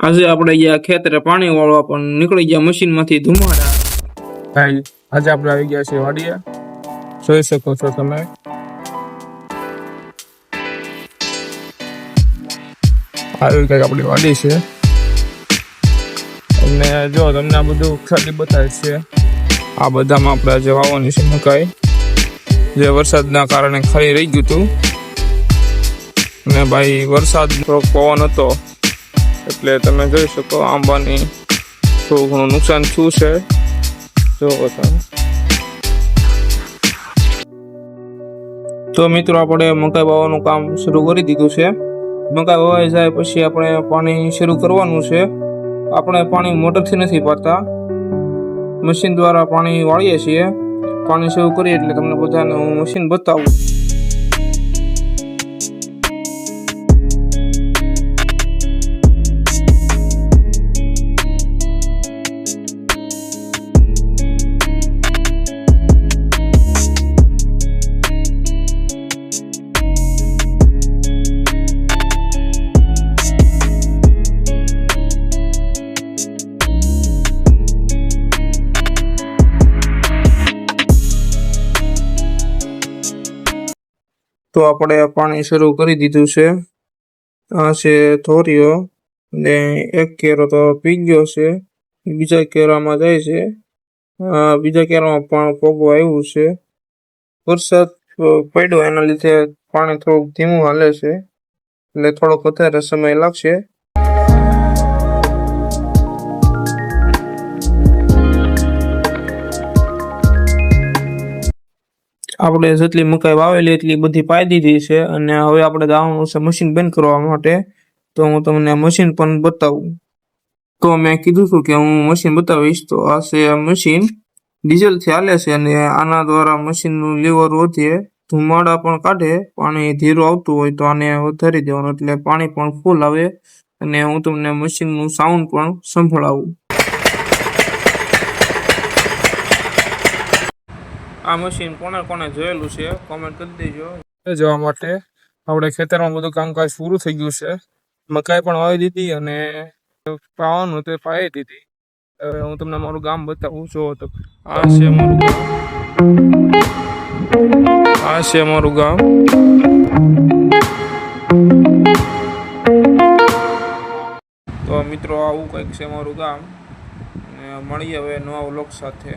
આજે આપણે ગયા ખેતરે પાણી વાળવા પણ નીકળી ગયા મશીનમાંથી ધુમાડા. ભાઈ આજે આપણે આવી ગયા છીએ વાડીએ, જોઈ શકો છો તમે. આવી કંઈક આપણી વાડી છે અને જો તમને આ બધું ખાલી બતાવે છે. આ બધામાં આપણે જે વાવવાની છે મકાઈ, જે વરસાદના કારણે ખાલી રહી ગયું હતું. અને ભાઈ વરસાદ થોડોક પવન હતો એટલે તમે જોઈ શકો આંબાની થોડું ઘણું નુકસાન થયું છે. જો તમે તો મિત્રો આપણે મકાઈ વાવવાનું કામ શરૂ કરી દીધું છે. મકાઈ વાવાઈ જાય પછી આપણે પાણી શરૂ કરવાનું છે. આપણે પાણી મોટરથી નથી પાતા, મશીન દ્વારા પાણી વાળીએ છીએ. પાણી શરૂ કરીએ એટલે તમને બધાને હું મશીન બતાવું. તો આપણે પાણી શરૂ કરી દીધું છે. આ છે થોરિયો ને એક કેરો તો પી ગયો છે, બીજા કેરામાં જાય છે. બીજા કેરામાં પણ પોગો આવ્યું છે. વરસાદ પડ્યો એના લીધે પાણી થોડુંક ધીમું હાલે છે એટલે થોડોક વધારે સમય લાગશે. આપણે જેટલી મકાઈ વાવેલી એટલી બધી પાઈ દીધી છે અને હવે આપણે જવાનું છે મશીન બંધ કરવા માટે. તો હું તમને મશીન પણ બતાવું. તો મેં કીધું હતું કે હું મશીન બતાવીશ. તો આ છે મશીન, ડીઝલથી હાલે છે અને આના દ્વારા મશીનનું લીવર વધીએ, ધુમાડા પણ કાઢે. પાણી ધીરું આવતું હોય તો આને વધારી દેવાનું એટલે પાણી પણ ફૂલ આવે. અને હું તમને મશીનનું સાઉન્ડ પણ સંભળાવું. આ મશીન કોને જોયેલું છે કોમેન્ટ કરી દેજો. જવા માટે આપણે ખેતરમાં બધું કામકાજ પૂરું થઈ ગયું છે. મકાઈ પણ વાવી દીધી અને પાવાનું તે પાઈ દીધી. હવે હું તમને મારું ગામ બતાવું છું. તો આ છે મારું ગામ, આ છે મારું ગામ. તો મિત્રો આવું કંઈક છે મારું ગામ. અને મળીએ હવે નવા વ્લોગ સાથે.